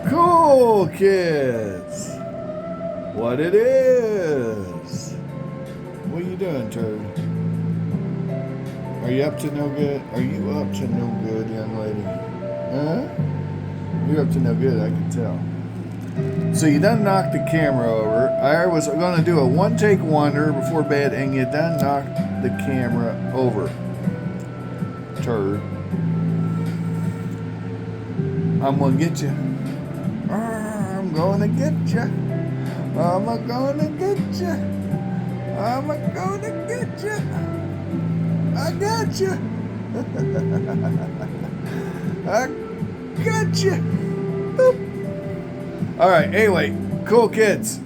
Cool Kids. What it is. What are you doing, turd? Are you up to no good? Are you up to no good, young lady? Huh? You're up to no good, I can tell. So you done knocked the camera over. I was going to do a one-take wonder before bed, and you done knocked the camera over. Turd. I'm going to get you. I'm going to get you. I'm going to get you. I'm going to get you. I got you. I got you. Boop. All right. Anyway, cool kids.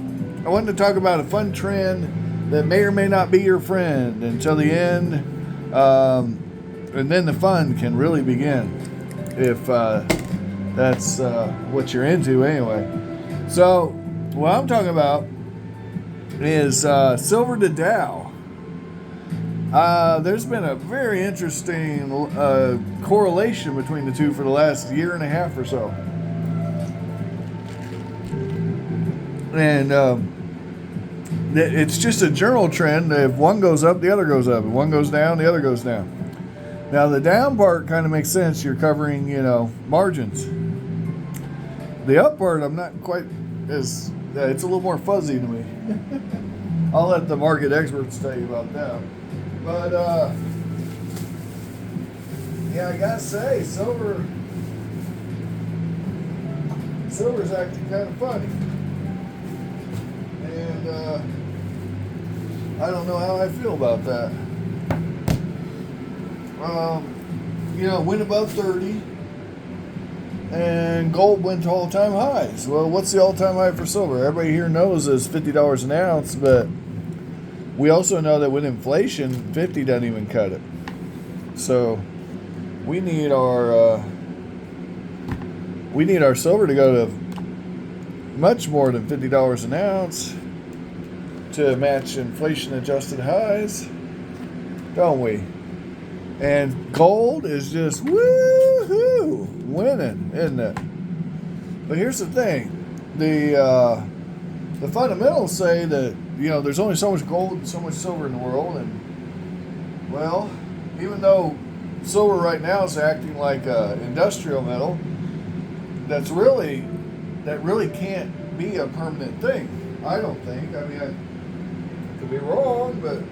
I wanted to talk about a fun trend that may or may not be your friend until the end, and then the fun can really begin if that's what you're into anyway. So what I'm talking about is silver to Dow. There's been a very interesting correlation between the two for the last year and a half or so. And it's just a general trend. If one goes up, the other goes up. If one goes down, the other goes down. Now, the down part kind of makes sense. You're covering, margins. The up part, I'm not quite as... it's a little more fuzzy to me. I'll let the market experts tell you about that. But, I gotta say, silver's acting kind of funny. And, I don't know how I feel about that. Went above 30, and gold went to all-time highs. Well, what's the all-time high for silver? Everybody here knows it's $50 an ounce, but we also know that with inflation, 50 doesn't even cut it. So we need our silver to go to much more than $50 an ounce to match inflation-adjusted highs, don't we? And gold is just woo-hoo, winning, isn't it? But here's the thing. The fundamentals say that, there's only so much gold and so much silver in the world. And, well, even though silver right now is acting like an industrial metal, that really can't be a permanent thing. I don't think. I mean, I could be wrong, but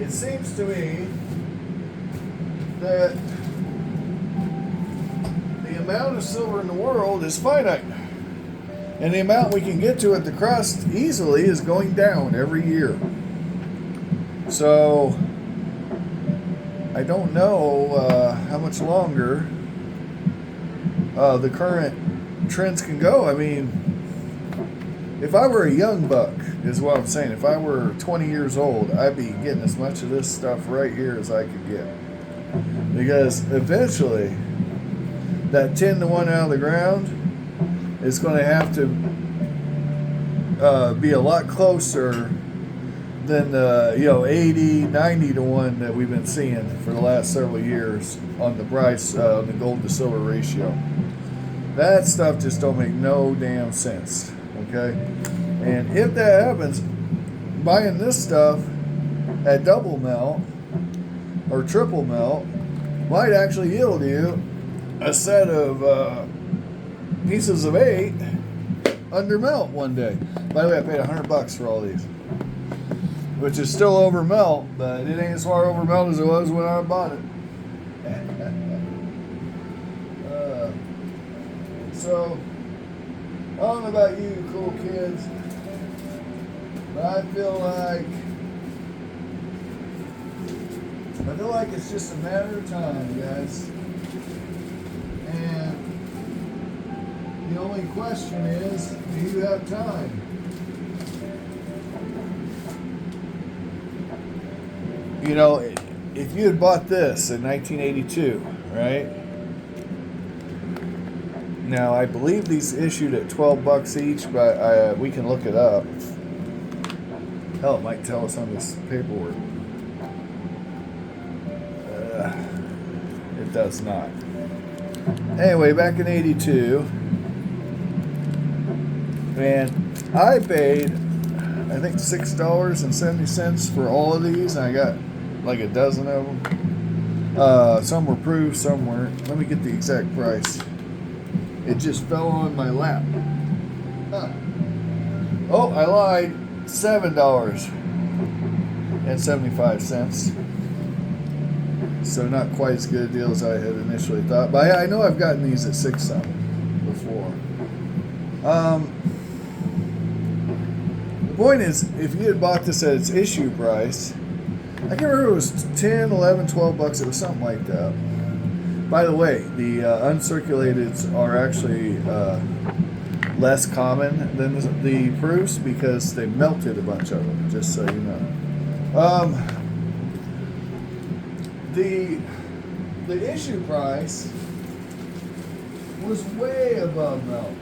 it seems to me that the amount of silver in the world is finite. And the amount we can get to at the crust easily is going down every year. So, I don't know how much longer the current trends can go. I mean, if I were a young buck, is what I'm saying. If I were 20 years old, I'd be getting as much of this stuff right here as I could get. Because eventually, that 10 to 1 out of the ground is going to have to be a lot closer than the 80, 90 to 1 that we've been seeing for the last several years on the price, the gold to silver ratio. That stuff just don't make no damn sense. Okay, and if that happens, buying this stuff at double melt or triple melt might actually yield you a set of pieces of 8 under melt one day. By the way, I paid $100 for all these, which is still over melt, but it ain't as far over melt as it was when I bought it. So, I don't know about you, cool kids, but I feel like it's just a matter of time, guys. And the only question is, do you have time? If you had bought this in 1982, right? Now, I believe these issued at $12 each, but we can look it up. Hell, it might tell us on this paperwork. It does not. Anyway, back in 82, And I paid, I think, $6.70 for all of these. And I got like a dozen of them. Some were approved, some weren't. Let me get the exact price. It just fell on my lap. Huh. Oh, I lied. $7.75. So not quite as good a deal as I had initially thought. But I know I've gotten these at 6 something before. The point is, if you had bought this at its issue price, I can't remember, it was 10, 11, 12 bucks. It was something like that. By the way, the uncirculateds are actually less common than the proofs because they melted a bunch of them, just so you know. The issue price was way above melt.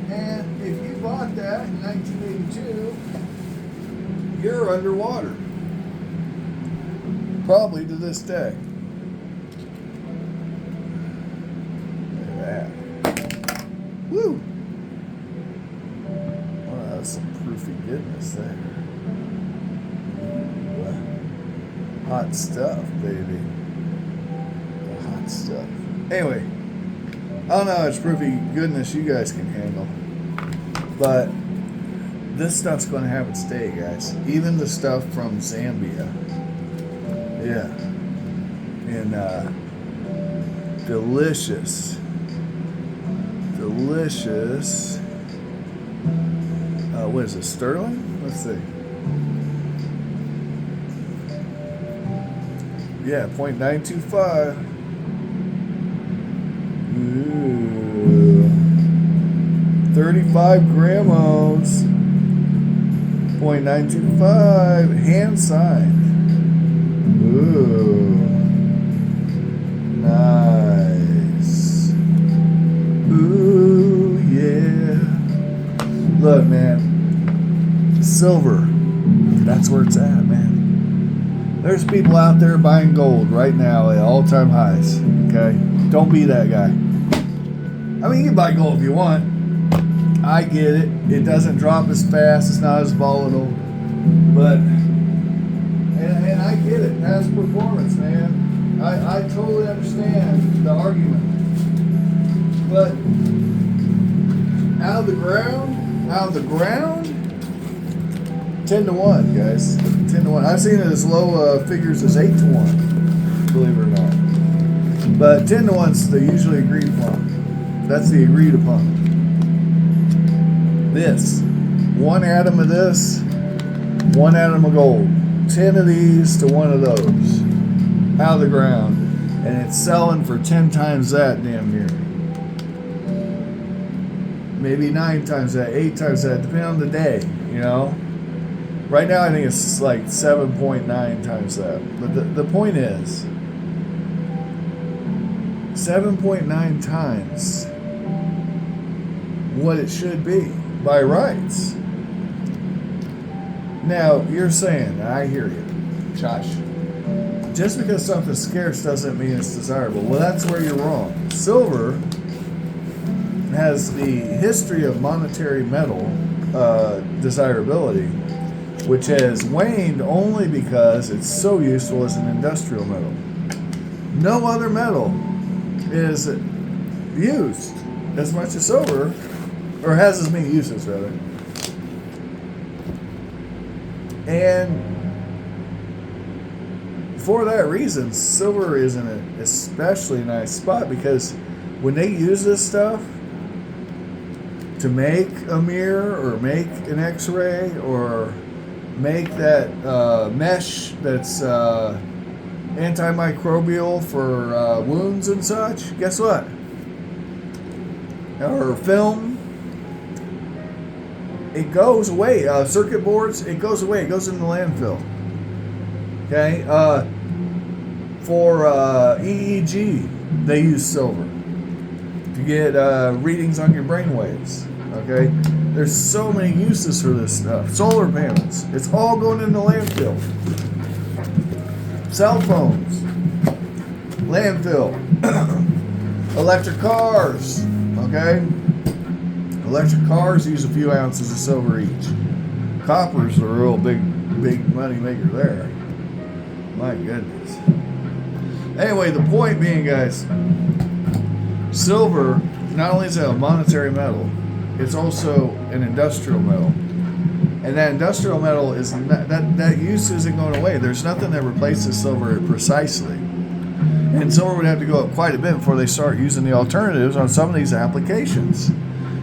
And if you bought that in 1982, you're underwater. Probably to this day. Look at that. Woo! Oh, that's some proofy goodness there. Hot stuff, baby. The hot stuff. Anyway, I don't know how much proofy goodness you guys can handle, but this stuff's going to have its day, guys. Even the stuff from Zambia. Yeah. And delicious. What is it, sterling? Let's see. Yeah, 0.925. Ooh. 35 gramos. 0.925. Hand signed. Ooh. Nice. Ooh, yeah. Look, man. Silver. That's where it's at, man. There's people out there buying gold right now at all-time highs, okay? Don't be that guy. I mean, you can buy gold if you want. I get it. It doesn't drop as fast. It's not as volatile. But, and I get it. Past performance, man. I totally understand the argument. But, out of the ground, 10 to 1, guys. 10 to 1. I've seen it as low figures as 8 to 1, believe it or not. But 10 to 1's the usually agreed upon. That's the agreed upon. This. 1 atom of this, 1 atom of gold. 10 of these to 1 of those. Out of the ground. And it's selling for 10 times that damn near. Maybe 9 times that, 8 times that, depending on the day, you know? Right now, I think it's like 7.9 times that. But the point is, 7.9 times what it should be by rights. Now, you're saying, I hear you, Josh, just because something's scarce doesn't mean it's desirable. Well, that's where you're wrong. Silver has the history of monetary metal desirability, which has waned only because it's so useful as an industrial metal. No other metal is used as much as silver, or has as many uses, rather. And for that reason, silver is in an especially nice spot, because when they use this stuff to make a mirror or make an x-ray or make that mesh that's antimicrobial for wounds and such, guess what? Or film, it goes away. Circuit boards, it goes away. It goes in the landfill. Okay? For EEG, they use silver to get readings on your brain waves. Okay? There's so many uses for this stuff. Solar panels, it's all going in the landfill. Cell phones, landfill. Electric cars, okay? Electric cars use a few ounces of silver each. Copper's a real big money maker there. My goodness. Anyway, the point being, guys, silver not only is it a monetary metal, it's also an industrial metal. And that industrial metal is not, that use isn't going away. There's nothing that replaces silver precisely. And silver would have to go up quite a bit before they start using the alternatives on some of these applications.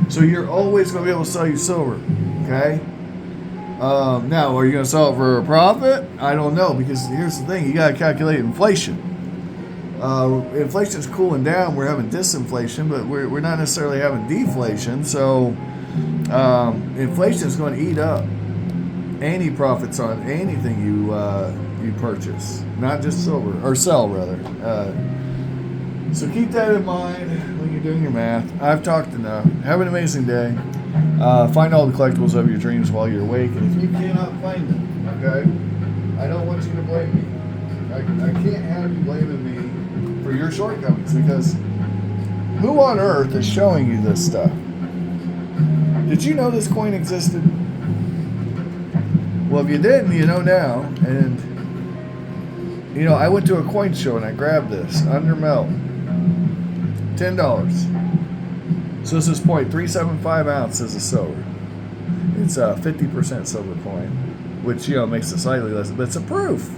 So you're always going to be able to sell your silver, okay? Now, are you going to sell it for a profit? I don't know, because here's the thing. You got to calculate inflation. Inflation's cooling down. We're having disinflation, but we're not necessarily having deflation. So inflation is going to eat up any profits on anything you purchase, not just silver, or sell rather. So keep that in mind when you're doing your math. I've talked enough. Have an amazing day. Find all the collectibles of your dreams while you're awake, and if you cannot find them, okay, I don't want you to blame me. I can't have you blaming me for your shortcomings, because who on earth is showing you this stuff? Did you know this coin existed? Well, if you didn't, you know now. And you know, I went to a coin show and I grabbed this under melt, $10. So this is 0.375 ounces of silver. It's a 50% silver coin, which, you know, makes it slightly less, but it's a proof.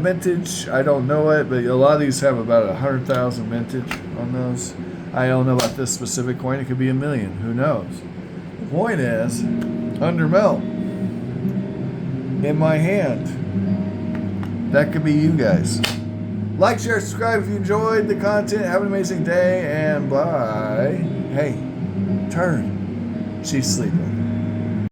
Mintage, I don't know it, but a lot of these have about 100,000 mintage on those. I don't know about this specific coin. It could be 1 million. Who knows? The point is, under melt, in my hand. That could be you guys. Like, share, subscribe if you enjoyed the content. Have an amazing day, and bye. Hey, turn. She's sleeping.